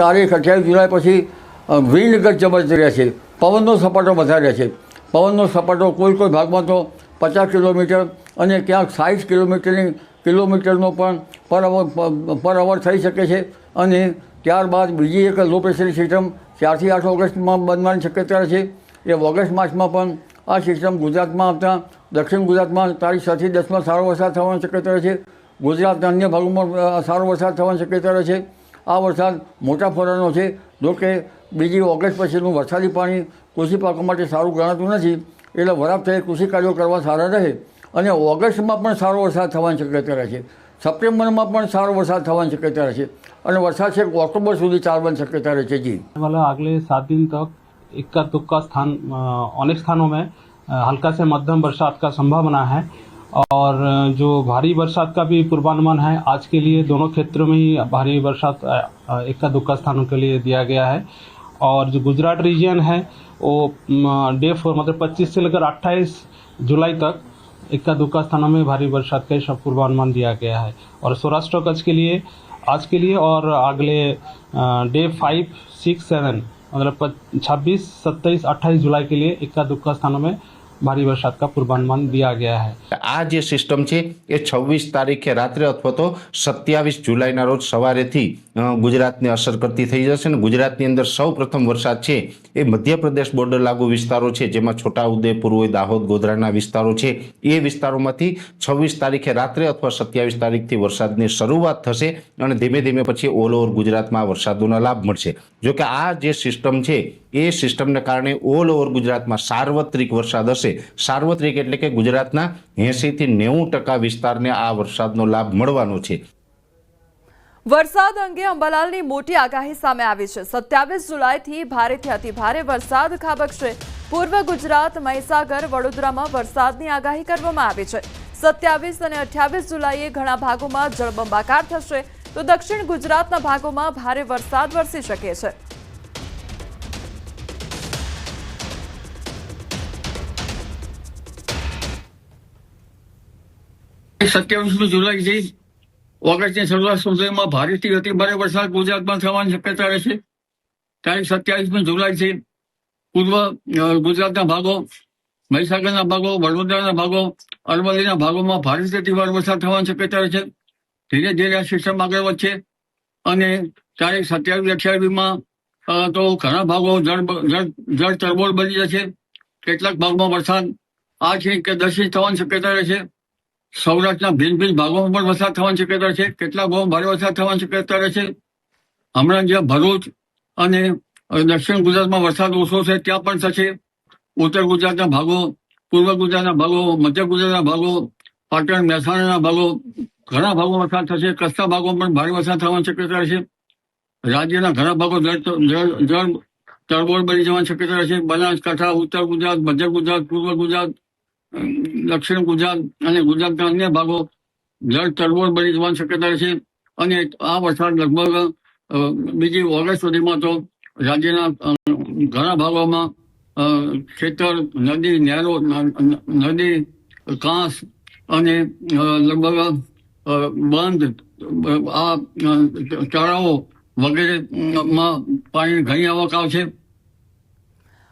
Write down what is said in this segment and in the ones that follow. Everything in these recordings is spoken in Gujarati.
તારીખ 28 જુલાઈ પછી વિન્ડ ગત જબરજસ્ત રહેશે, પવનનો સપાટો વધારે રહેશે। પવનનો સપાટો કોઈ ભાગમાં તો 50 કિલોમીટર અને ક્યાંક 60 કિલોમીટરનો પણ પર અવર થઈ શકે છે। અને ત્યારબાદ બીજી એક લો પ્રેશરની સિસ્ટમ 4 થી 8 ઓગસ્ટમાં બનવાની શક્યતા છે। એ ઓગસ્ટ માસમાં પણ આ સિસ્ટમ ગુજરાતમાં આવતા દક્ષિણ ગુજરાતમાં તારીખ 6 થી 10માં સારો વરસાદ થવાની શક્યતા છે। ગુજરાતના અન્ય ભાગોમાં સારો વરસાદ થવાની શક્યતા છે। આ વરસાદ મોટા ફોરાનો છે, જોકે બીજી ઓગસ્ટ પછીનું વરસાદી પાણી કૃષિ પાકો માટે સારું ગણાતું નથી, એટલે વરાપ થઈ કૃષિ કાર્યો કરવા સારા રહે। અને ઓગસ્ટમાં પણ સારો વરસાદ થવાની શક્યતા રહે છે, સપ્ટેમ્બરમાં પણ સારો વરસાદ થવાની શક્યતા રહે છે અને વરસાદ છેક ઓક્ટોબર સુધી ચાલવાની શક્યતા રહે છે। જી वाला अगले 7 दिन तक इक्का दुक्का स्थान अनेक स्थानों में हल्का से मध्यम बरसात का संभावना है और जो भारी बरसात का भी पूर्वानुमान है आज के लिए दोनों क्षेत्रों में ही भारी बरसात इक्का दुक्का स्थानों के लिए दिया गया है। और जो गुजरात रीजन है वो डे 4 मतलब 25 से लेकर 28 जुलाई तक इक्का दुक्का स्थानों में भारी बरसात का पूर्वानुमान दिया गया है। और सौराष्ट्र कच्छ के लिए आज के लिए और अगले डे 5, 6, 7 मतलब 26, 27, 28 जुलाई के लिए इक्का दुक्का स्थानों में भारी वरसाद का पूर्वानुमान दिया गया है। आ जे सिस्टम है ये 26 तारीखे रात्रे अथवा तो 27 जुलाई रोज सवारे थी गुजरात ने असर करती थी जैसे। गुजरात अंदर सौ प्रथम वरसाद है ये मध्य प्रदेश बॉर्डर लागू विस्तारों है, जेमा छोटा उदेपुर हो, दाहोद, गोधराना विस्तारों है। ये विस्तारों में 26 तारीखे रात्रे अथवा 27 तारीख थी वरसाद की शुरुआत थशे और धीमे धीमे पछी ऑल ओवर गुजरात में वरसादों लाभ मळशे। जो कि आ जे सिस्टम है ये सिस्टम ने कारणे ऑल ओवर गुजरात में सार्वत्रिक वरसाद हशे। सार्वत्रिक एटले के गुजरातना 80 થી 90% विस्तारने आ वरसादनो लाभ मळवानो छे। વરસાદ અંગે અંબાલાલની મોટી આગાહી સામે આવી છે। 27 જુલાઈથી ભારેથી અતિભારે વરસાદ ખાબકશે। પૂર્વ ગુજરાત, મહીસાગર, વડોદરામાં વરસાદની આગાહી કરવામાં આવી છે। 27 અને 28 જુલાઈએ ઘણા ભાગોમાં જળબંબાકાર થશે તો દક્ષિણ ગુજરાતના ભાગોમાં ભારે વરસાદ વરસી શકે છે। 27 જુલાઈ થી ઓગસ્ટની શરૂઆત સુધીમાં ભારેથી અતિભારે વરસાદ ગુજરાતમાં થવાની શક્યતા રહેશે। તારીખ 27 જુલાઈથી પૂર્વ ગુજરાતના ભાગો, મહીસાગરના ભાગો, વડોદરાના ભાગો, અરવલ્લીના ભાગોમાં ભારેથી અતિભારે વરસાદ થવાની શક્યતા રહેશે। ધીરે ધીરે આ સિસ્ટમ આગળ વધશે અને તારીખ 27-28માં તો ઘણા ભાગો જળ તરબોળ બની જશે। કેટલાક ભાગમાં વરસાદ 8 કે 10 ઇંચ થવાની શક્યતા રહેશે। સૌરાષ્ટ્રના ભિન્ન ભિન્ન ભાગોમાં પણ વરસાદ થવાની શક્યતા છે। કેટલાક ભાગોમાં ભારે વરસાદ થવાની શક્યતા રહેશે। હમણાં જ્યાં ભરૂચ અને દક્ષિણ ગુજરાતમાં વરસાદ ઓછો છે ત્યાં પણ થશે। ઉત્તર ગુજરાતના ભાગો, પૂર્વ ગુજરાતના ભાગો, મધ્ય ગુજરાતના ભાગો, પાટણ, મહેસાણાના ભાગો, ઘણા ભાગોમાં વરસાદ થશે। કચ્છના ભાગોમાં પણ ભારે વરસાદ થવાની શક્યતા રહેશે। રાજ્યના ઘણા ભાગો જળ તરબોળ બની જવાની શક્યતા રહેશે। બનાસકાંઠા, ઉત્તર ગુજરાત, મધ્ય ગુજરાત, પૂર્વ ગુજરાત, દક્ષિણ ગુજરાત અને ગુજરાતના અન્ય ભાગો જળ તરબોળ બની જવાની શક્યતા રહેશે। અને આ વરસાદ લગભગ બીજી ઓગસ્ટ સુધીમાં તો રાજ્યના ઘણા ભાગોમાં ખેતર, નદી, નહેરો, નદી, કાંસ અને લગભગ બંધ, આ તળાવો વગેરેમાં પાણીની ઘણી આવક આવશે।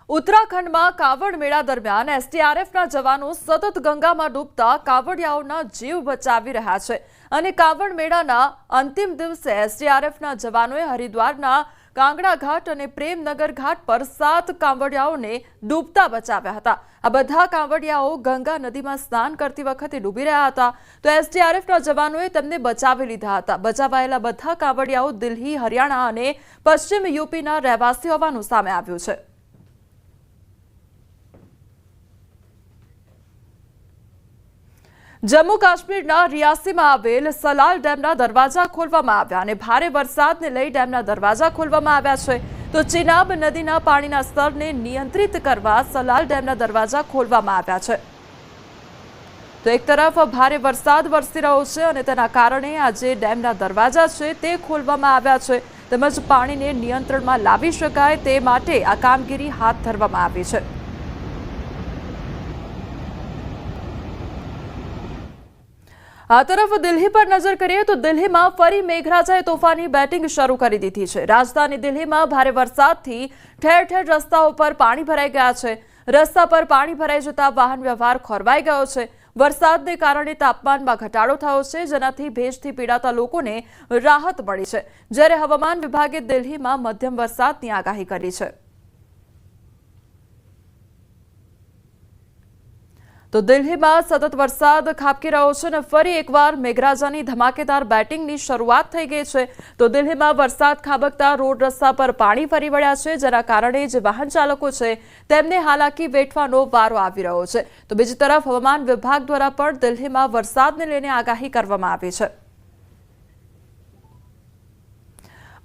ઉત્તરાખંડમાં કાવડ મેળા દરમિયાન એસડીઆરએફના જવાનો સતત ગંગામાં ડૂબતા કાવડિયાઓના જીવ બચાવી રહ્યા છે અને કાવડ મેળાના અંતિમ દિવસે એસડીઆરએફના જવાનોએ હરિદ્વારના કાંગડા ઘાટ અને પ્રેમનગર ઘાટ પર 7 કાંવડિયાઓને ડૂબતા બચાવ્યા હતા। આ બધા કાંવડિયાઓ ગંગા નદીમાં સ્નાન કરતી વખતે ડૂબી રહ્યા હતા તો એસડીઆરએફના જવાનોએ તેમને બચાવી લીધા હતા। બચાવાયેલા બધા કાંવડિયાઓ દિલ્હી, હરિયાણા અને પશ્ચિમ યુપીના રહેવાસી હોવાનું સામે આવ્યું છે। જમ્મુ કાશ્મીરના રિયાસીમાં આવેલ સલાલ ડેમના દરવાજા ખોલવામાં આવ્યા અને ભારે વરસાદને લઈ ડેમના દરવાજા ખોલવામાં આવ્યા છે તો ચિનાબ નદીના પાણીના સ્તરને નિયંત્રિત કરવા સલાલ ડેમના દરવાજા ખોલવામાં આવ્યા છે। તો એક તરફ ભારે વરસાદ વરસી રહ્યો છે અને તેના કારણે આજે ડેમના દરવાજા છે તે ખોલવામાં આવ્યા છે તેમજ પાણીને નિયંત્રણમાં લાવી શકાય તે માટે આ કામગીરી હાથ ધરવામાં આવી છે। આ તરફ દિલ્હી પર નજર કરીએ તો દિલ્હીમાં ફરી મેઘરાજાએ તોફાની બેટિંગ શરૂ કરી દીધી છે। રાજધાની દિલ્હીમાં ભારે વરસાદથી ઠેર ઠેર રસ્તાઓ પર પાણી ભરાઈ ગયા છે। રસ્તા પર પાણી ભરાઈ જતા વાહન વ્યવહાર ખોરવાઈ ગયો છે। વરસાદને કારણે તાપમાનમાં ઘટાડો થયો છે, જેનાથી ભેજથી પીડાતા લોકોને રાહત મળી છે, જ્યારે હવામાન વિભાગે દિલ્હીમાં મધ્યમ વરસાદની આગાહી કરી છે। તો દિલ્હીમાં સતત વરસાદ ખાબકી રહ્યો છે અને ફરી એકવાર મેઘરાજાની ધમાકેદાર બેટિંગની શરૂઆત થઈ ગઈ છે। તો દિલ્હીમાં વરસાદ ખાબકતા રોડ રસ્તા પર પાણી ફરી વળ્યા છે, જેના કારણે જે વાહન ચાલકો છે તેમને હાલાકી વેઠવાનો વારો આવી રહ્યો છે। તો બીજી તરફ હવામાન વિભાગ દ્વારા પણ દિલ્હીમાં વરસાદને લઈને આગાહી કરવામાં આવી છે।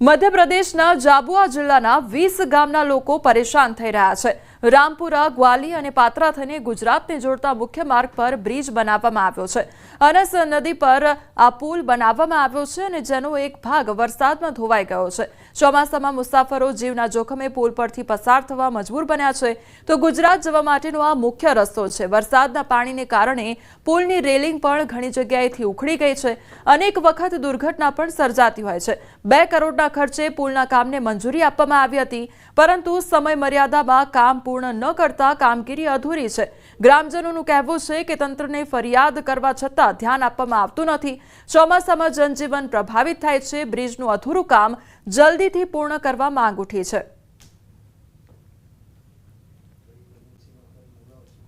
મધ્યપ્રદેશના જાબુઆ જિલ્લાના 20 ગામના લોકો પરેશાન થઈ રહ્યા છે। રામપુરા, ગ્વાલી અને પાત્રા થઈને ગુજરાતને જોડતા મુખ્ય માર્ગ પર બ્રિજ બનાવવામાં આવ્યો છે। અનસ નદી પર આ પુલ બનાવવામાં આવ્યો છે અને જેનો એક ભાગ વરસાદમાં ધોવાઈ ગયો છે। ચોમાસામાં મુસાફરો જીવના જોખમે પુલ પરથી પસાર થવા મજબૂર બન્યા છે। તો ગુજરાત જવા માટેનો આ મુખ્ય રસ્તો છે। વરસાદના પાણીને કારણે પુલની રેલિંગ પણ ઘણી જગ્યાએથી ઉખડી ગઈ છે। અનેક વખત દુર્ઘટના પણ સર્જાતી હોય છે। 2 કરોડના ખર્ચે પુલના કામને મંજૂરી આપવામાં આવી હતી, પરંતુ સમય મર્યાદામાં કામ પૂર્ણ ન કરતા કામગીરી અધૂરી છે। ગ્રામજનોનું કહેવું છે કે તંત્રને ફરિયાદ કરવા છતાં ધ્યાન આપવામાં આવતું નથી। ચોમાસામાં જનજીવન પ્રભાવિત થાય છે। બ્રિજનું અધૂરું કામ જલ્દીથી પૂર્ણ કરવા માંગ ઉઠી છે।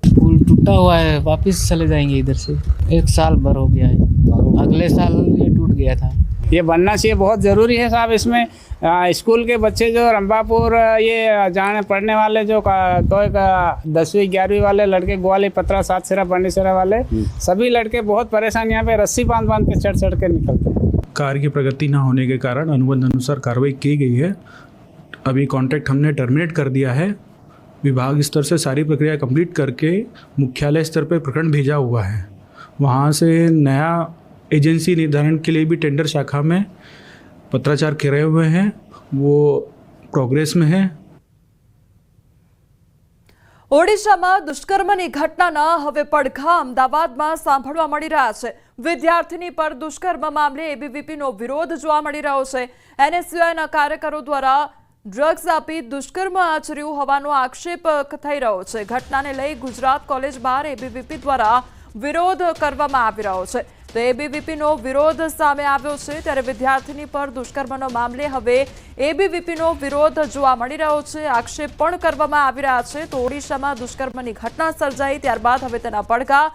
पुल टूटा हुआ है, वापस चले जाएंगे इधर से। 1 साल भर हो गया है, अगले साल ये टूट गया था। ये बनना चाहिए, बहुत ज़रूरी है साहब। इसमें स्कूल के बच्चे जो रंबापुर ये जाने पढ़ने वाले जो तो 10वीं 11वीं वाले लड़के, ग्वाली, पत्रा, सातसेरा, पांडेसरा वाले सभी लड़के बहुत परेशान, यहाँ पे रस्सी बांध के चढ़ के निकलते हैं। कार्य की प्रगति न होने के कारण अनुबंध अनुसार कार्रवाई की गई है। अभी कॉन्ट्रैक्ट हमने टर्मिनेट कर दिया है। विभाग स्तर से सारी प्रक्रिया कंप्लीट करके मुख्यालय स्तर पर प्रकरण भेजा हुआ है। वहाँ से नया एजेंसी निर्धारण के लिए भी टेंडर शाखा में पत्राचार करे हुए हैं, वो प्रोग्रेस में है। ઓડિશામાં દુષ્કર્મની ઘટનાના હવે પડઘા અમદાવાદમાં સાંભળવા મળી રહ્યા છે। વિદ્યાર્થીની પર દુષ્કર્મ મામલે એબીવીપીનો વિરોધ જોવા મળી રહ્યો છે। એનએસયુઆઈના કાર્યકરો દ્વારા ડ્રગ્સ આપી દુષ્કર્મ આચર્યું હોવાનો આક્ષેપ થઈ રહ્યો છે। ઘટનાને લઈ ગુજરાત કોલેજ બહાર એબીવીપી દ્વારા વિરોધ કરવામાં આવી રહ્યો છે। તો એબીવીપીનો વિરોધ સામે આવ્યો છે, ત્યારે વિદ્યાર્થીની પર દુષ્કર્મનો મામલે હવે એબીવીપીનો વિરોધ જોવા મળી રહ્યો છે। આક્ષેપ પણ કરવામાં આવી રહ્યા છે। તો ઓડિશામાં દુષ્કર્મની ઘટના સર્જાઈ ત્યારબાદ હવે તેના પડઘા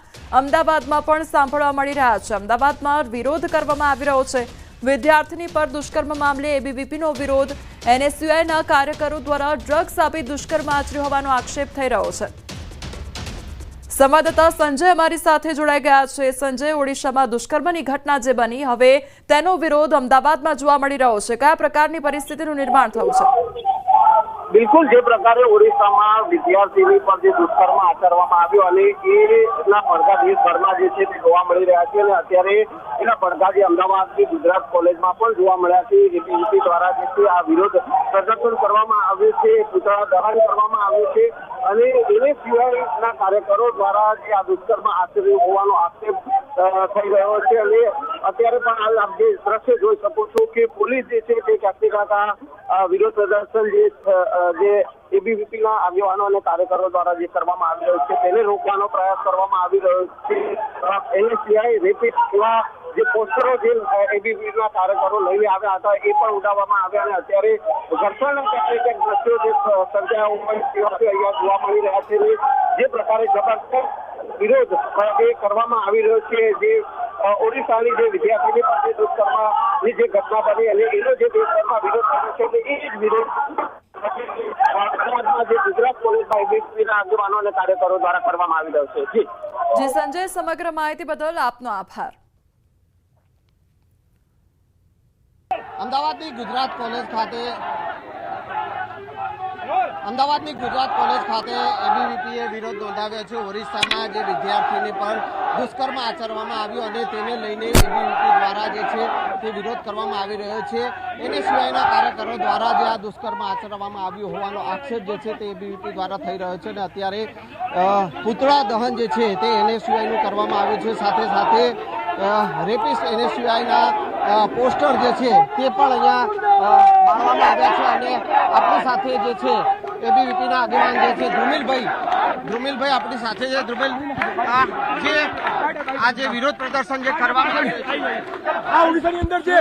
અમદાવાદમાં પણ સાંભળવા મળી રહ્યા છે। અમદાવાદમાં વિરોધ કરવામાં આવી રહ્યો છે। વિદ્યાર્થીની પર દુષ્કર્મ મામલે એબીવીપીનો વિરોધ, એનએસયુઆઈના કાર્યકરો દ્વારા ડ્રગ્સ આપી દુષ્કર્મ આચર્યું હોવાનો આક્ષેપ થઈ રહ્યો છે। સંવાદદાતા સંજય અમારી સાથે જોડાઈ ગયા છે। સંજય, ઓડિશામાં દુષ્કર્મની ઘટના જે બની, હવે તેનો વિરોધ અમદાવાદમાં જોવા મળી રહ્યો છે। કયા પ્રકારની પરિસ્થિતિનું નિર્માણ થયું છે? બિલકુલ, જે પ્રકારે ઓડિશામાં વિદ્યાર્થીની પર જે દુષ્કર્મ આચરવામાં આવ્યો અને એના પડઘા દેશભરમાં જે છે તે જોવા મળી રહ્યા છે, અને અત્યારે એના પડઘા જે અમદાવાદની ગુજરાત કોલેજમાં પણ જોવા મળ્યા છે। એબીવીપી દ્વારા જે છે આ વિરોધ પ્રદર્શન કરવામાં આવ્યું છે, પૂતળા દહન કરવામાં આવ્યું છે, અને એનએસયુઆઈના કાર્યકરો દ્વારા જે આ દુષ્કર્મ આચર્યું હોવાનો આક્ષેપ થઈ રહ્યો છે। અને અત્યારે પણ આપ જે દ્રશ્ય જોઈ શકો છો કે પોલીસ જે છે તે ક્યાંક વિરોધ પ્રદર્શન જે એબીવીપીના આગેવાનો અને કાર્યકરો દ્વારા જે કરવામાં આવી રહ્યો છે તેને રોકવાનો પ્રયાસ કરવામાં આવી રહ્યો છે। એનએસયુઆઈ રેપિડ એવા જે પોસ્ટરો જે એબીવીપીના કાર્યકરો લઈને આવ્યા હતા એ પણ ઉડાવવામાં આવ્યા, અને અત્યારે ઘર્ષણના ક્યાંક દ્રશ્યો જે સર્જાયા હોય અહીંયા જોવા મળી રહ્યા છે। જે પ્રકારે જબરદસ્ત વિરોધ એ કરવામાં આવી રહ્યો છે, જે ઓડિશાની જે વિદ્યાર્થીની પાસે દુષ્કર્મની જે ઘટના બની અને એનો જે દેશભરમાં વિરોધ કર્યો છે, એ જ વિરોધ અમદાવાદમાં જે ગુજરાત કોલેજમાં એબીવીપીના આગેવાનો અને કાર્યકરો દ્વારા કરવામાં આવી રહ્યો છે। જી સંજય, સમગ્ર માહિતી બદલ આપનો આભાર। અમદાવાદની ગુજરાત કોલેજ ખાતે એબીવીપીએ વિરોધ નોંધાવ્યો છે। ઓરિસ્સામાં જે વિદ્યાર્થીની પર દુષ્કર્મ આચરવામાં આવ્યું અને તેને લઈને એબીવીપી દ્વારા જે છે તે વિરોધ કરવામાં આવી રહ્યો છે। એનએસયુઆઈના કાર્યકરો દ્વારા જે આ દુષ્કર્મ આચરવામાં આવ્યું હોવાનો આક્ષેપ જે છે તે એબીવીપી દ્વારા થઈ રહ્યો છે, અને અત્યારે પૂતળા દહન જે છે તે એનએસયુઆઈનું કરવામાં આવ્યું છે। સાથે સાથે રેપિસ્ટ એને સિવાયના પોસ્ટર જે છે તે પણ અહીંયા મારવામાં આવ્યા છે અને આપણી સાથે જે છે એબીવીપીના આગેવાન જે છે ધ્રુમિલભાઈ આપણી સાથે છે. ધ્રુમિલ, આ જે વિરોધ પ્રદર્શન જે કરવામાં આવ્યું છે આ ઓડિશાની અંદર જે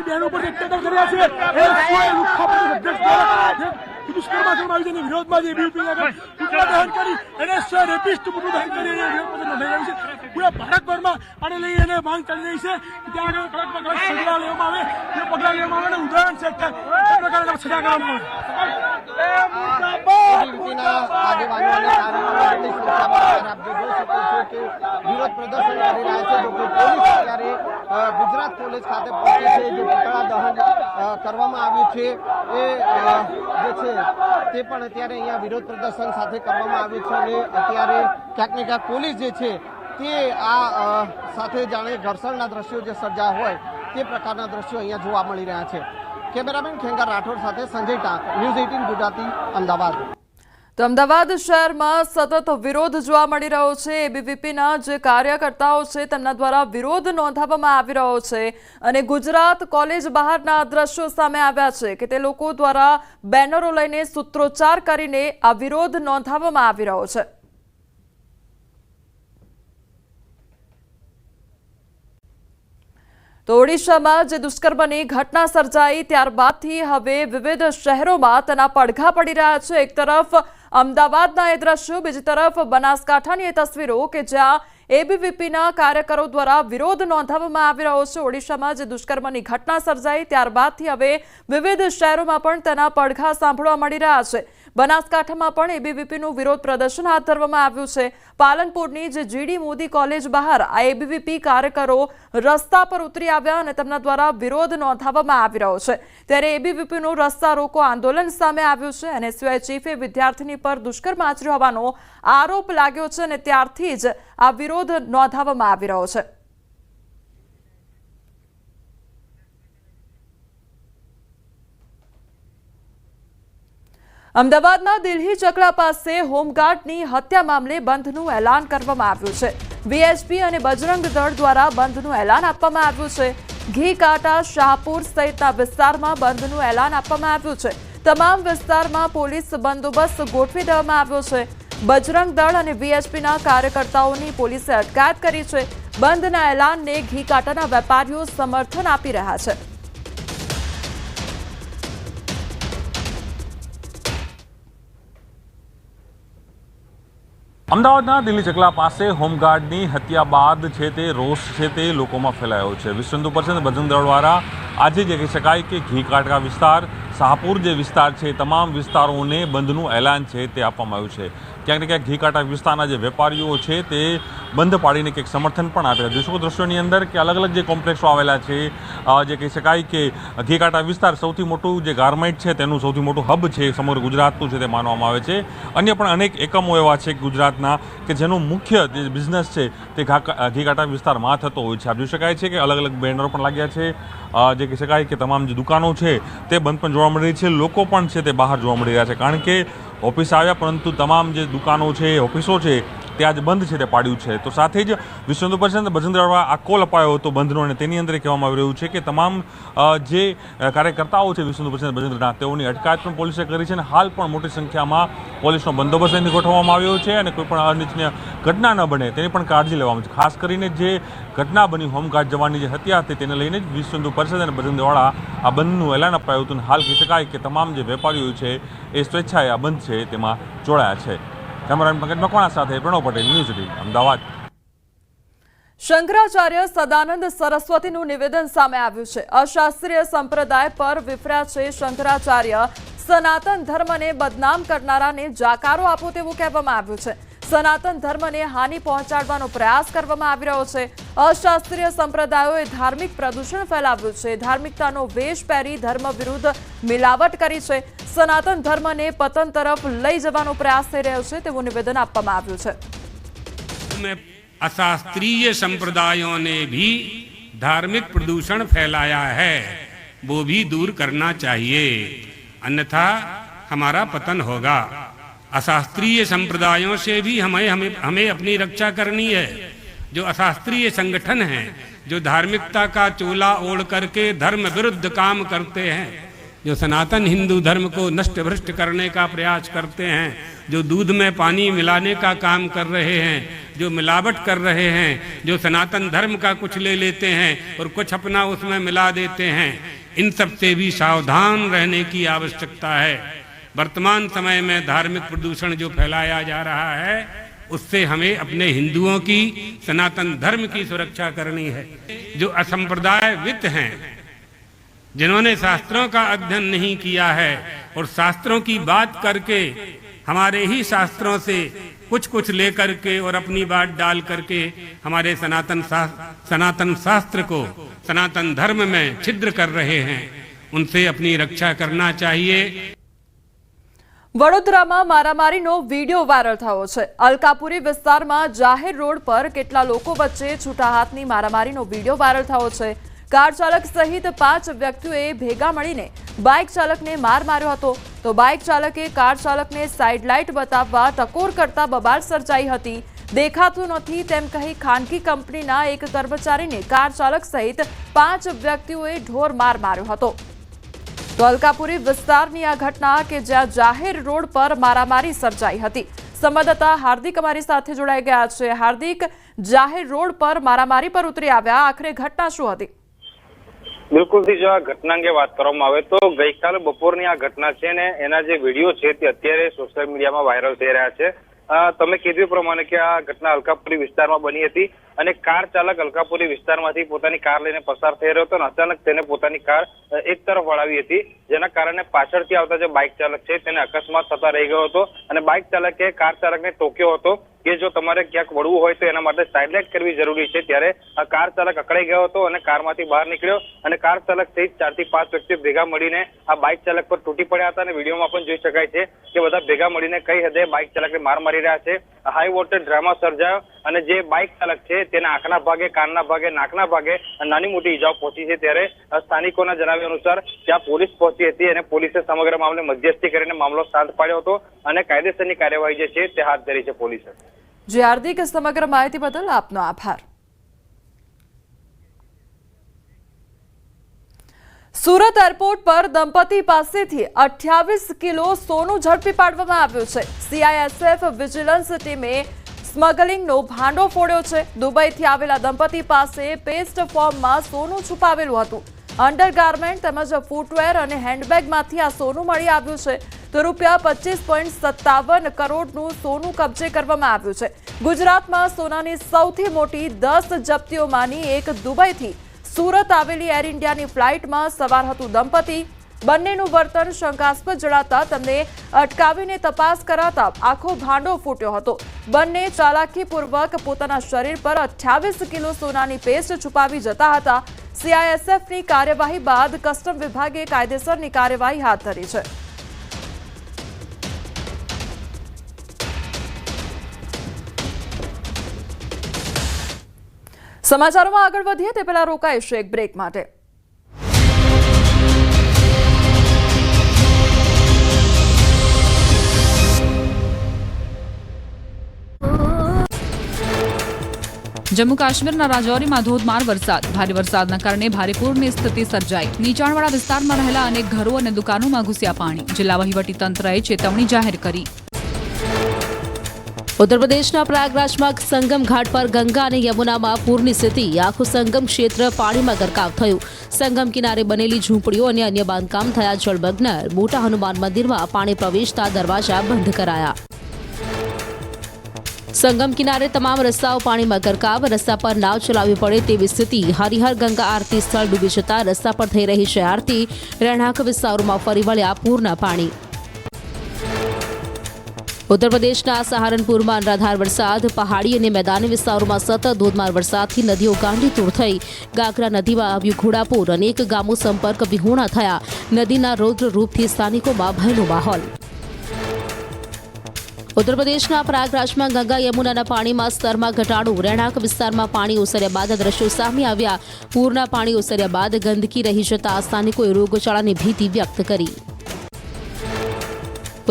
બહેનો પર અત્યાચાર કર્યા છે એ લુખ્ખા દ્વારા દુષ્કર્મ આચરવામાં આવી છે. વિરોધમાં જે એબીવીપી પુતળા દહન કરી એને રેપિસ્ટ પુતળું દહન કરી એને વિરોધ પ્રદર્શન નોંધાઈ રહ્યું છે. પૂરા ભારતભરમાં આને લઈ એને માંગ ચાલી રહી છે કે ત્યાં આગળ કડકમાં કડક સજા લેવામાં આવે, એ પગલાં લેવામાં આવે અને ઉદાહરણ છે એ પ્રકારે સજા કરવામાં એબીવીપીના આગેવાનો અને કાર્યકરો મોટી સંખ્યામાં આપ જોઈ શકો છો કે વિરોધ પ્રદર્શન કરી રહ્યા છે. જો કે પોલીસ અત્યારે ગુજરાત પોલીસ ખાતે પહોંચી છે. જે પુતળા દહન કરવામાં આવ્યું છે એ જે છે તે પણ અત્યારે અહીંયા વિરોધ પ્રદર્શન સાથે કરવામાં આવ્યું છે અને અત્યારે ક્યાંક ને ક્યાંક પોલીસ જે છે તે આ સાથે જાણે ઘર્ષણના દ્રશ્યો જે સર્જાયા હોય તે પ્રકારના દ્રશ્યો અહીંયા જોવા મળી રહ્યા છે. કેમેરામેન ખેંગાર રાઠોડ સાથે સંજય ટાંક, ન્યૂઝ 18 ગુજરાતી, અમદાવાદ. તો અમદાવાદ શહેરમાં સતત વિરોધ જોવા મળી રહ્યો છે. એબીવીપીના જે કાર્યકર્તાઓ છે તેમના દ્વારા વિરોધ નોંધાવવામાં આવી રહ્યો છે અને ગુજરાત કોલેજ બહારના દ્રશ્યો સામે આવ્યા છે કે તે લોકો દ્વારા બેનરો લઈને સૂત્રોચ્ચાર કરીને આ વિરોધ નોંધાવવામાં આવી રહ્યો છે. તો ઓડિશામાં જે દુષ્કર્મની ઘટના સર્જાઈ ત્યારબાદથી હવે વિવિધ શહેરોમાં તેના પડઘા પડી રહ્યા છે. એક તરફ અમદાવાદના એ દ્રશ્યો, બીજી તરફ બનાસકાંઠાની એ તસવીરો કે જ્યાં એબીવીપીના કાર્યકરો દ્વારા વિરોધ નોંધાવવામાં આવી રહ્યો છે. ઓડિશામાં જે દુષ્કર્મની ઘટના સર્જાઈ ત્યારબાદથી હવે વિવિધ શહેરોમાં પણ તેના પડઘા સાંભળવા મળી રહ્યા છે. બનાસકાંઠામાં પણ એબીવીપીનું વિરોધ પ્રદર્શન હાથ ધરવામાં આવ્યું છે. પાલનપુરની જે જીડી મોદી કોલેજ બહાર આ એબીવીપી કાર્યકરો રસ્તા પર ઉતરી આવ્યા અને તેમના દ્વારા વિરોધ નોંધાવવામાં આવી રહ્યો છે. ત્યારે એબીવીપીનું રસ્તા રોકો આંદોલન સામે આવ્યું છે અને એસયુઆઈ ચીફે વિદ્યાર્થીની પર દુષ્કર્મ આચર્યો હોવાનો આરોપ લાગ્યો છે અને ત્યારથી જ આ વિરોધ નોંધાવવામાં આવી રહ્યો છે. અમદાવાદના દિલ્હી ચકલા પાસે હોમગાર્ડની હત્યા મામલે બંધનું એલાન કરવામાં આવ્યું છે. વીએચપી અને બજરંગ દળ દ્વારા બંધનું એલાન આપવામાં આવ્યું છે. ઘી કાંટા, શાહપુર સહિતના વિસ્તારમાં બંધનું એલાન આપવામાં આવ્યું છે. તમામ વિસ્તારમાં પોલીસ બંદોબસ્ત ગોઠવી દેવામાં આવ્યો છે. બજરંગ દળ અને વીએચપીના કાર્યકર્તાઓની પોલીસે અટકાયત કરી છે. બંધના એલાનને ઘી કાંટાના વેપારીઓ સમર્થન આપી રહ્યા છે. અમદાવાદના દિલ્હી ચકલા પાસે હોમગાર્ડની હત્યા બાદ છે તે રોષ છે તે લોકોમાં ફેલાયો છે. વિશ્વ હિન્દુ પરિષદ બજરંગ દળ દ્વારા આજે જે કહી શકાય કે ઘી કાંટા વિસ્તાર, શાહપુર જે વિસ્તાર છે તમામ વિસ્તારોને બંધનું એલાન છે તે આપવામાં આવ્યું છે. ક્યાંક ને ક્યાંક ઘી કાંટા વિસ્તારના જે વેપારીઓ છે તે બંધ પાડીને કંઈક સમર્થન પણ આપ્યા. જોઈ દ્રશ્યોની અંદર કે અલગ અલગ જે કોમ્પ્લેક્સો આવેલા છે, જે કહી શકાય કે ઘી કાંટા વિસ્તાર સૌથી મોટું જે ગાર્મેન્ટ છે તેનું સૌથી મોટું હબ છે સમગ્ર ગુજરાતનું છે તે માનવામાં આવે છે. અન્ય પણ અનેક એકમો એવા છે ગુજરાતના કે જેનું મુખ્ય જે બિઝનેસ છે તે ઘી કાંટા વિસ્તારમાં થતો હોય છે. આપ જોઈ શકાય છે કે અલગ અલગ બેનરો પણ લાગ્યા છે. જે કહી શકાય કે તમામ જે દુકાનો છે તે બંધ પણ જોવા મળી રહી છે. લોકો પણ છે તે બહાર જોવા મળી રહ્યા છે કારણ કે ઓફિસ આવ્યા પરંતુ તમામ જે દુકાનો છે, ઓફિસો છે તે આજે બંધ છે તે પાડ્યું છે. તો સાથે જ વિશ્વ હિન્દુ પરિષદ બજરંગ દળ દ્વારા આ કોલ અપાયો હતો બંધનો અને તેની અંદર કહેવામાં આવી રહ્યું છે કે તમામ જે કાર્યકર્તાઓ છે વિશ્વ હિન્દુ પરિષદ બજરંગ દળના તેઓની અટકાયત પણ પોલીસે કરી છે અને હાલ પણ મોટી સંખ્યામાં પોલીસનો બંદોબસ્ત અહીં ગોઠવવામાં આવ્યો છે અને કોઈ પણ અનિચ્છનીય ઘટના ન બને તેની પણ કાળજી લેવામાં છે. ખાસ કરીને જે ઘટના બની હોમગાર્ડ જવાનની જે હત્યા હતી તેને લઈને જ વિશ્વ હિન્દુ પરિષદ અને બજરંગ દળ દ્વારા આ બંધનું એલાન અપાયું હતું. હાલ કહી શકાય કે તમામ જે વેપારીઓ છે એ સ્વેચ્છાએ આ બંધ છે તેમાં જોડાયા છે. કેમેરામેન પંકજ મકવાણા સાથે પ્રણવ પટેલ, ન્યૂઝ 18 અમદાવાદ. શંકરાચાર્ય સદાનંદ સરસ્વતીનું નિવેદન સામે આવ્યું છે. અશાસ્ત્રીય સંપ્રદાય પર વિફર્યા છે શંકરાચાર્ય. સનાતન ધર્મને બદનામ કરનારાને જાકારો આપો તેવું કહેવામાં આવ્યું છે. સનાતન ધર્મને હાનિ પહોંચાડવાનો પ્રયાસ કરવામાં આવી રહ્યો છે. અશાસ્ત્રીય સંપ્રદાયોએ ધાર્મિક પ્રદૂષણ ફેલાવ્યું છે. ધાર્મિકતાનો વેશ પહેરી ધર્મ વિરુદ્ધ મિલાવટ કરી છે. સનાતન ધર્મને પતન તરફ લઈ જવાનો પ્રયાસ થઈ રહ્યો છે તેવું નિવેદન આપવામાં આવ્યું છે. अशास्त्रीय संप्रदायों ने भी धार्मिक प्रदूषण फैलाया है, वो भी दूर करना चाहिए, अन्यथा हमारा पतन होगा. अशास्त्रीय संप्रदायों से भी हमें अपनी रक्षा करनी है. जो अशास्त्रीय संगठन हैं, जो धार्मिकता का चोला ओढ़ करके धर्म विरुद्ध काम करते हैं, जो सनातन हिंदू धर्म को नष्ट भ्रष्ट करने का प्रयास करते हैं, जो दूध में पानी मिलाने का काम कर रहे हैं, जो मिलावट कर रहे हैं, जो सनातन धर्म का कुछ ले लेते हैं और कुछ अपना उसमें मिला देते हैं, इन सब से भी सावधान रहने की आवश्यकता है। वर्तमान समय में धार्मिक प्रदूषण जो फैलाया जा रहा है, उससे हमें अपने हिंदुओं की, सनातन धर्म की सुरक्षा करनी है। जो असंप्रदायविद हैं, जिन्होंने शास्त्रों का अध्ययन नहीं किया है और शास्त्रों की बात करके हमारे ही शास्त्रों से कुछ लेकर के और अपनी बात डाल करके हमारे सनातन शास्त्र को, सनातन धर्म में छिद्र कर रहे हैं, उनसे अपनी रक्षा करना चाहिए। વડોદરામાં મારામારીનો વિડીયો વાયરલ થયો છે। અલકાપુરી વિસ્તારમાં જાહેર રોડ પર કેટલા લોકો વચ્ચે છૂટા હાથની મારામારીનો વિડીયો વાયરલ થયો છે। કાર ચાલક સહિત 5 વ્યક્તિઓએ ભેગા મળીને બાઇક ચાલકને માર માર્યો હતો, તો બાઇક ચાલકે કાર ચાલકને સાઇડ લાઇટ બતાવવા ટકોર કરતા બબાલ સર્જાઈ હતી। દેખાતું નથી તેમ કહી ખાનગી કંપનીના એક કર્મચારીને કાર ચાલક સહિત 5 વ્યક્તિઓએ ઢોર માર માર્યો હતો। તો અલકાપુરી વિસ્તારની આ ઘટના કે જ્યાં જાહેર રોડ પર મારામારી સર્જાઈ હતી। સંવાદદાતા હાર્દિક અમારી સાથે જોડાઈ ગયા છે। હાર્દિક, જાહેર રોડ પર મારામારી પર ઉતરી આવ્યા, આખરે ઘટના શું હતી? બિલકુલ થી જો આ ઘટના અંગે વાત કરવામાં આવે તો ગઈકાલે બપોરની આ ઘટના છે ને એના જે વિડીયો છે તે અત્યારે સોશિયલ મીડિયામાં વાયરલ થઈ રહ્યા છે। તમે કીધું પ્રમાણે કે આ ઘટના અલકાપુરી વિસ્તારમાં બની હતી અને કાર ચાલક અલકાપુરી વિસ્તારમાંથી પોતાની કાર લઈને પસાર થઈ રહ્યો હતો અને અચાનક તેને પોતાની કાર એક તરફ વળાવી હતી, જેના કારણે પાછળથી આવતા જે બાઇક ચાલક છે તેને અકસ્માત થતા રહી ગયો હતો અને બાઇક ચાલકે કાર ચાલકને ટોક્યો હતો કે જો તમારે ક્યાંક વળવું હોય તો એના માટે સાઇડ લાઇટ કરવી જરૂરી છે। ત્યારે આ કાર ચાલક અકળાઈ ગયો હતો અને કારમાંથી બહાર નીકળ્યો અને કાર ચાલક સહિત 4 થી 5 વ્યક્તિઓ ભેગા મળીને આ બાઇક ચાલક પર તૂટી પડ્યા હતા અને વિડીયોમાં પણ જોઈ શકાય છે કે બધા ભેગા મળીને કઈ હદે બાઇક ચાલકને માર મારી રહ્યા છે। હાઈ વોલ્ટેજ ડ્રામા સર્જાયો અને જે બાઇક ચાલક છે તેના આંખના ભાગે, કાનના ભાગે, નાકના ભાગે નાની મોટી ઈજાઓ પહોંચી છે। ત્યારે સ્થાનિકોના જણાવ્યા અનુસાર ત્યાં પોલીસ પહોંચી હતી અને પોલીસે સમગ્ર મામલે મધ્યસ્થી કરીને મામલો શાંત પાડ્યો હતો અને કાયદેસરની કાર્યવાહી જે છે તે હાથ ધરી છે પોલીસે। જી હાર્દિક, સમગ્ર માહિતી બદલ આપનો આભાર। સુરત એરપોર્ટ પર દંપતી પાસેથી 28 કિલો સોનું ઝડપી પાડવામાં આવ્યું છે। CISF વિજિલન્સ ટીમે સ્મગલિંગનો ભાંડો ફોડ્યો છે। દુબઈથી આવેલા દંપતી પાસે પેસ્ટ ફોર્મમાં સોનું છુપાવેલું હતું। અંડરગાર્મેન્ટ તેમજ ફૂટવેર અને હેન્ડબેગમાંથી આ સોનું મળી આવ્યું છે। તો રૂપિયા 25.57 કરોડનું સોનું કબજે કરવામાં આવ્યું છે। ગુજરાતમાં સોનાની સૌથી મોટી 10 જપ્તીઓમાંની એક દુબઈથી સુરત આવેલી એર ઇન્ડિયાની ફ્લાઇટમાં સવાર હતું દંપતી। બંનેનું વર્તન શંકાસ્પદ જણાતા તેમને અટકાવીને તપાસ કરાતા આખો ભાંડો ફૂટ્યો હતો। બંને ચાલાકીપૂર્વક પોતાના શરીર પર 28 કિલો સોનાની પેસ્ટ છુપાવી જતા હતા। CISFની કાર્યવાહી બાદ કસ્ટમ વિભાગે કાયદેસરની કાર્યવાહી હાથ ધરી છે। સમાચારોમાં આગળ વધીએ તે પહેલા રોકાઈશું એક બ્રેક માટે। જમ્મુ કાશ્મીરના રાજૌરીમાં ધોધમાર વરસાદ, ભારે વરસાદના કારણે ભારે પૂરની સ્થિતિ સર્જાઈ। નીચાણવાળા વિસ્તારમાં રહેલા અનેક ઘરો અને દુકાનોમાં ઘૂસ્યા પાણી, જિલ્લા વહીવટીતંત્રએ ચેતવણી જાહેર કરી। उत्तर प्रदेशના પ્રયાગરાજમાં સંગમ ઘાટ પર ગંગા અને યમુનામાં પૂરની સ્થિતિ, આખું સંગમ ક્ષેત્ર પાણીમાં ગરકાવ થયું। સંગમ કિનારે બનેલી ઝૂંપડીઓ અને અન્ય બાંધકામ થયા જળમગ્ન। મોટા હનુમાન મંદિરમાં પાણી પ્રવેશતા દરવાજા બંધ કરાયા। સંગમ કિનારે તમામ રસ્તાઓ પાણીમાં ગરકાવ, રસ્તા પર નાવ ચલાવવી પડે તેવી સ્થિતિ। હરિહર ગંગા આરતી સ્થળ ડૂબી જતા રસ્તા પર થઈ રહી છે આરતી। રહેણાંક વિસ્તારોમાં ફરી વળ્યા પૂરના પાણી। ઉત્તર પ્રદેશના સહારનપુરમાં અનરાધાર વરસાદ, પહાડી અને મેદાની વિસ્તારોમાં સતત ધોધમાર વરસાદથી નદીઓ ગાંડીતૂર થઈ। ગાગરા નદીમાં આવ્યું ઘોડાપૂર, અનેક ગામો સંપર્ક વિહોણા થયા। નદીના રૌદ્ર રૂપથી સ્થાનિકોમાં ભયનો માહોલ। ઉત્તર પ્રદેશના પ્રયાગરાજમાં ગંગા યમુનાના પાણીમાં સ્તરમાં ઘટાડો, રહેણાંક વિસ્તારમાં પાણી ઓસર્યા બાદ દ્રશ્યો સામે આવ્યા। પૂરના પાણી ઓસર્યા બાદ ગંદકી રહી જતા સ્થાનિકોએ રોગચાળાની ભીતિ વ્યક્ત કરી।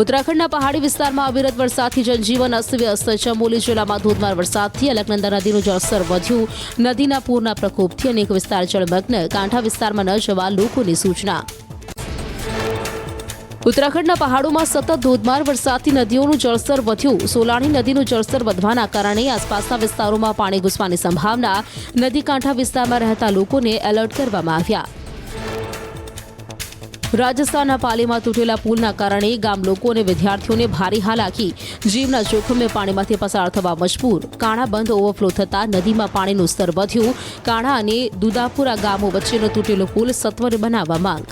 ઉત્તરાખંડના પહાડી વિસ્તારમાં અવિરત વરસાદથી જનજીવન અસ્તવ્યસ્ત. ચમોલી જિલ્લામાં ધોધમાર વરસાદથી અલકનંદા નદીનું જળસ્તર વધ્યું. નદીના પૂરના પ્રકોપથી અનેક વિસ્તાર જળમગ્ન. કાંઠા વિસ્તારમાં ન જવા લોકોની સૂચના. ઉત્તરાખંડના પહાડોમાં સતત ધોધમાર વરસાદથી નદીઓનું જળસ્તર વધ્યું. સોલાણી નદીનું જળસ્તર વધવાના કારણે આસપાસના વિસ્તારોમાં પાણી ઘૂસવાની સંભાવના. નદી કાંઠા વિસ્તારમાં રહેતા લોકોને એલર્ટ કરવામાં આવ્યા. રાજસ્થાનના પાલીમાં તૂટેલા પુલના કારણે ગામ લોકો અને વિદ્યાર્થીઓને ભારે હાલાકી. જીવના જોખમે પાણીમાંથી પસાર થવા મજબૂર. કાણા બંધ ઓવરફ્લો થતાં નદીમાં પાણીનું સ્તર વધ્યું. કાણા અને દુદાપુરા ગામો વચ્ચેનો તૂટેલો પુલ સત્વરે બનાવવા માંગ.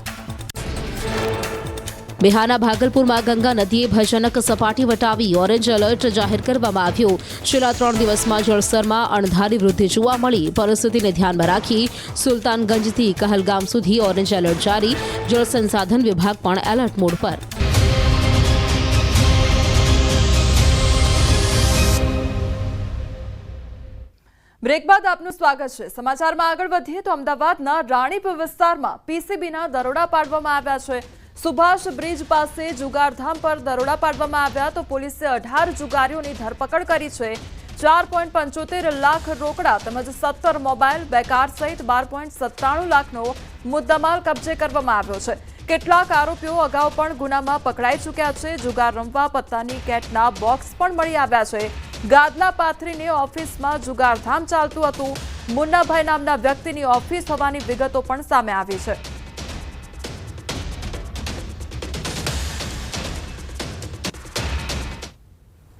બિહારના ભાગલપુરમાં ગંગા નદીએ ભયાનક સપાટી વટાવી. ઓરેન્જ એલર્ટ જાહેર કરવામાં આવ્યો. છેલ્લા 3 દિવસમાં જળસ્તરમાં અણધારી વૃદ્ધિ જોવા મળી. પરિસ્થિતિને ધ્યાનમાં રાખી સુલતાનગંજથી કહલગામ સુધી ઓરેન્જ એલર્ટ જારી. જળ સંસાધન વિભાગ પણ એલર્ટ મોડ પર. બ્રેક બાદ આપનું સ્વાગત છે. સમાચારમાં આગળ વધીએ તો અમદાવાદના રાણીપ વિસ્તારમાં પીસીબીના દરોડા પાડવામાં આવ્યા છે. સુભાષ બ્રિજ પાસે જુગારધામ પર દરોડા પાડવામાં આવ્યા તો પોલીસે 18 જુગારીઓની ધરપકડ કરી છે. 4.75 લાખ રોકડા તેમજ 17 મોબાઈલ, 2 કાર સહિત 12.97 લાખનો મુદ્દામાલ કબજે કરવામાં આવ્યો છે. કેટલાક આરોપીઓ અગાઉ પણ ગુનામાં પકડાઈ ચૂક્યા છે. જુગાર રમવા પત્તાની કેટના બોક્સ પણ મળી આવ્યા છે. ગાદલા પાથરીને ઓફિસમાં જુગારધામ ચાલતું હતું. મુન્નાભાઈ નામના વ્યક્તિની ઓફિસ હોવાની વિગતો પણ સામે આવી છે.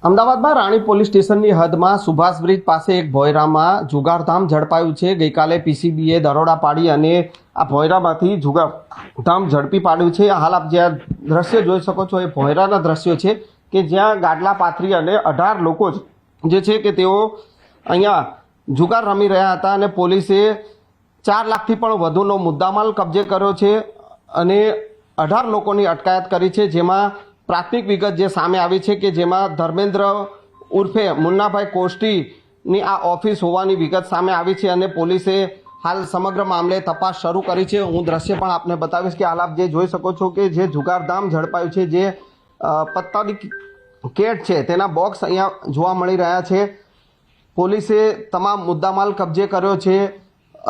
અમદાવાદમાં રાણી પોલીસ સ્ટેશનની હદમાં સુભાષ બ્રિજ પાસે એક ભોયરામાં જુગારધામ ઝડપાયું છે. ગઈકાલે પીસીબીએ દરોડા પાડી અને આ ભોયરામાંથી જુગારધામ ઝડપી પાડ્યું છે. હાલ આપ જે દ્રશ્ય જોઈ શકો છો એ ભોયરાના દ્રશ્યો છે કે જ્યાં ગાડલા પાથરી અને 18 લોકો જે છે કે તેઓ અહીંયા જુગાર રમી રહ્યા હતા અને પોલીસે 4 લાખથી પણ વધુનો મુદ્દામાલ કબજે કર્યો છે અને 18 લોકોની અટકાયત કરી છે. જેમાં પ્રાથમિક વિગત જે સામે આવી છે કે જેમાં ધર્મેન્દ્ર ઉર્ફે મુન્નાભાઈ કોષ્ટીની આ ઓફિસ હોવાની વિગત સામે આવી છે અને પોલીસે હાલ સમગ્ર મામલે તપાસ શરૂ કરી છે. હું દ્રશ્ય પણ આપને બતાવીશ કે હાલ આપ જે જોઈ શકો છો કે જે જુગારધામ ઝડપાયું છે, જે પત્તાની કેટ છે તેના બોક્સ અહીંયા જોવા મળી રહ્યા છે. પોલીસે તમામ મુદ્દામાલ કબજે કર્યો છે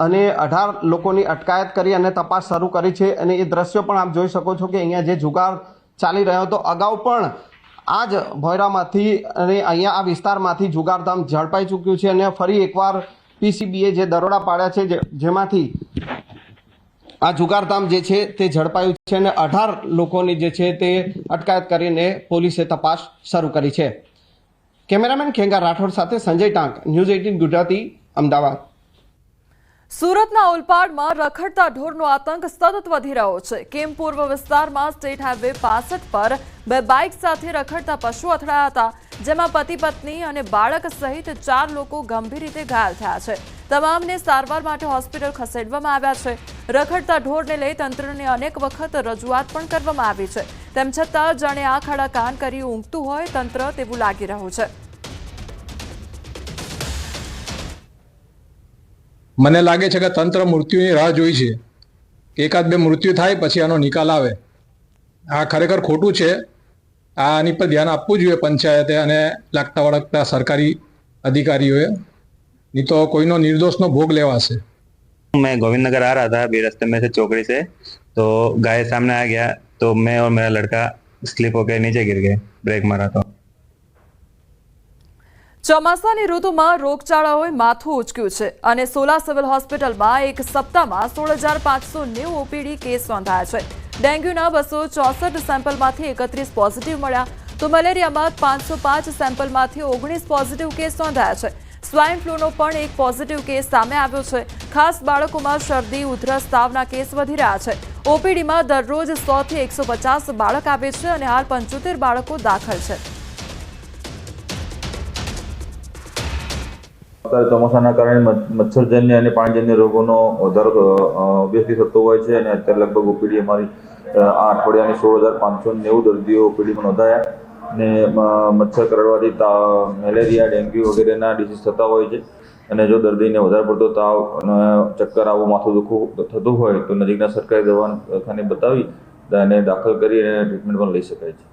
અને 18 લોકોની અટકાયત કરી અને તપાસ શરૂ કરી છે. અને એ દ્રશ્યો પણ આપ જોઈ શકો છો કે અહીંયા જે જુગાર ચાલી રહ્યો હતો અગાઉ પણ આ જ ભોયરામાંથી અને અહીંયા આ વિસ્તારમાંથી જુગારધામ ઝડપાઈ ચૂક્યું છે અને ફરી એકવાર પીસીબીએ જે દરોડા પાડ્યા છે જેમાંથી આ જુગારધામ જે છે તે ઝડપાયું છે અને 18 લોકોની જે છે તે અટકાયત કરીને પોલીસે તપાસ શરૂ કરી છે. કેમેરામેન ખેંગા રાઠોડ સાથે સંજય ટાંક, ન્યૂઝ 18 ગુજરાતી, અમદાવાદ. સુરતના ઓલપાડમાં રખડતા ઢોરનો આતંક સતત વધી રહ્યો છે. કેમ પૂર્વ વિસ્તારમાં સ્ટેટ હાઈવે 65 પર 2 બાઇક સાથે રખડતા પશુ અથડાયા હતા, જેમાં પતિ પત્ની અને બાળક સહિત 4 લોકો ગંભીર રીતે ઘાયલ થયા છે. તમામને સારવાર માટે હોસ્પિટલ ખસેડવામાં આવ્યા છે. રખડતા ઢોરને લઈ તંત્રને અનેક વખત રજૂઆત પણ કરવામાં આવી છે. તેમ છતાં જાણે આંખ આડા કાન કરી ઊંઘતું હોય તંત્ર તેવું લાગી રહ્યું છે. મને લાગે છે કે તંત્ર મૃત્યુની રાહ જોઈ છે. એકાદ બે મૃત્યુ થાય પછી આનો નિકાલ આવે. આ ખરેખર ખોટું છે. આની પર ધ્યાન આપવું જોઈએ પંચાયતે અને લાગતા વળગતા સરકારી अधिकारियों है, नहीं तो कोई नो निर्दोष नो भोग लेवासे. मैं गोविंद नगर आ रहा था, अभी रास्ते में से चौकड़ी से तो गाय सामने आ गया तो मैं और मेरा लड़का स्लिप होकर नीचे गिर गए, ब्रेक मारा तो. ચોમાસાની ઋતુમાં રોગચાળાઓએ માથું ઉચક્યું છે અને સોલા સિવિલ હોસ્પિટલમાં એક સપ્તાહમાં 16,590 ઓપીડી કેસ નોંધાયા છે. ડેન્ગ્યુના 264 સેમ્પલમાંથી 31 પોઝિટિવ મળ્યા તો મલેરિયામાં 505 સેમ્પલમાંથી 19 પોઝિટિવ કેસ નોંધાયા છે. સ્વાઇન ફ્લૂનો પણ એક પોઝિટિવ કેસ સામે આવ્યો છે. ખાસ બાળકોમાં શરદી, ઉધરસ, તાવના કેસ વધી રહ્યા છે. ઓપીડીમાં દરરોજ 100 થી 150 બાળક આવે છે અને હાલ 75 બાળકો દાખલ છે. અત્યારે ચોમાસાના કારણે મચ્છરજન્ય અને પાણીજન્ય રોગોનો વધારો ઓબ્વિયસલી થતો હોય છે અને અત્યારે લગભગ ઓપીડી અમારી આ અઠવાડિયાની 16,590 દર્દીઓ ઓપીડીમાં નોંધાયા અને મચ્છર કરડવાથી મેલેરિયા, ડેન્ગ્યુ વગેરેના ડિસીઝ થતા હોય છે અને જો દર્દીને વધારે પડતો તાવ અને ચક્કર આવું, માથું દુખવું થતું હોય તો નજીકના સરકારી દવાખાને બતાવી અને દાખલ કરી અને ટ્રીટમેન્ટ પણ લઈ શકાય છે.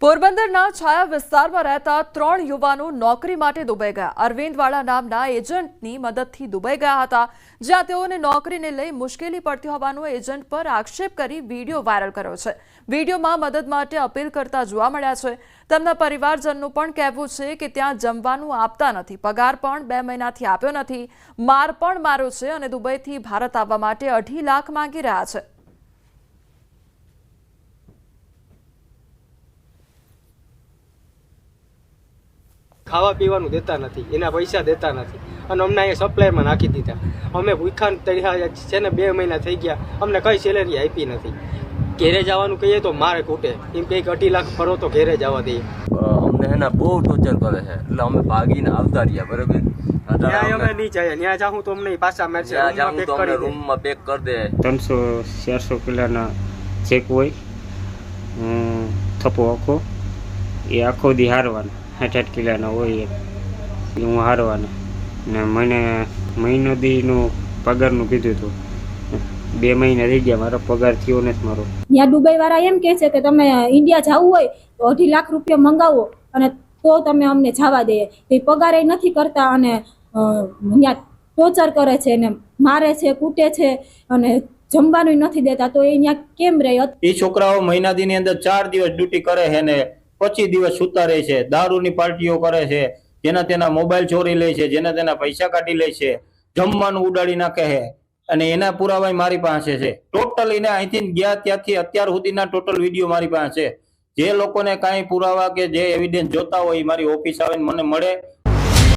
પોરબંદરના છાયા વિસ્તારમાં રહેતા 3 યુવાનો નોકરી માટે દુબઈ ગયા. અરવિંદવાળા નામના એજન્ટની મદદથી દુબઈ ગયા હતા, જ્યાં તેઓને નોકરીને લઈ મુશ્કેલી પડતી હોવાનો એજન્ટ પર આક્ષેપ કરી વિડીયો વાયરલ કર્યો છે. વિડીયોમાં મદદ માટે અપીલ કરતા જોવા મળ્યા છે. તેમના પરિવારજનનું પણ કહેવું છે કે ત્યાં જમવાનું આપતા નથી, પગાર પણ 2 મહિનાથી આપ્યો નથી, માર પણ માર્યો છે અને દુબઈથી ભારત આવવા માટે 2.5 લાખ માંગી રહ્યા છે. ખાવા પીવાનું દેતા નથી, એના પૈસા દેતા નથી અને અમને અહીંયા સપ્લાયમાં નાખી દીધા. અમે ભૂખા તળ્યા છે ને 2 મહિના થઈ ગયા, અમને કઈ સેલેરી આપી નથી. ઘેરે જવાનું કહીએ તો મારે ખૂટે, એમ કંઈક 2.5 લાખ ભરો તો ઘેરે જવા દઈએ. અમને હે ને બહુ ટોર્ચર કરે છે, એટલે અમે ભાગીને આવતા રહ્યા. બરાબર, ત્યાં અમે નહીં જઈએ, ત્યાં જાઉં તો અમને પાછા મારશે, રૂમમાં પેક કરી દે. 300-400 કિલોના ચેક હોય, થપ્પો આખો, એ આખો દી હારવાનો. 60 કિલોના હોય હું હારવાના ને મને મહિનો દીનું પગારનું કીધું હતું. 2 મહિના થઈ ગયા, મારો પગાર થયો નથી મારો. ત્યાં દુબઈ વાળા એમ કહે છે કે તમે ઇન્ડિયા જવું હોય તો 2.5 લાખ રૂપિયા મંગાવો અને તો તમે અમને જવા દઈએ. એ પગાર એ નથી કરતા અને ત્યાં ટોર્ચર કરે છે ને મારે છે, કૂટે છે અને જમવાનું નથી દેતા. તો એ ત્યાં કેમ રહે? એ છોકરાઓ મહિના દીની અંદર 4 દિવસ ડ્યુટી કરે છે ને 25 દિવસ સુતા રહે છે, દારૂની પાર્ટીઓ કરે છે, જેના તેના મોબાઈલ ચોરી લે છે, જેના તેના પૈસા કાઢી લે છે, જમવાનું ઉડાડી નાખે છે અને એના પુરાવા મારી પાસે છે. ટોટલ એને અહીંથી ગયા ત્યાંથી અત્યાર સુધીના ટોટલ વિડીયો મારી પાસે છે. જે લોકોને કાંઈ પુરાવા કે જે એવિડન્સ જોતા હોય મારી ઓફિસ આવીને મને મળે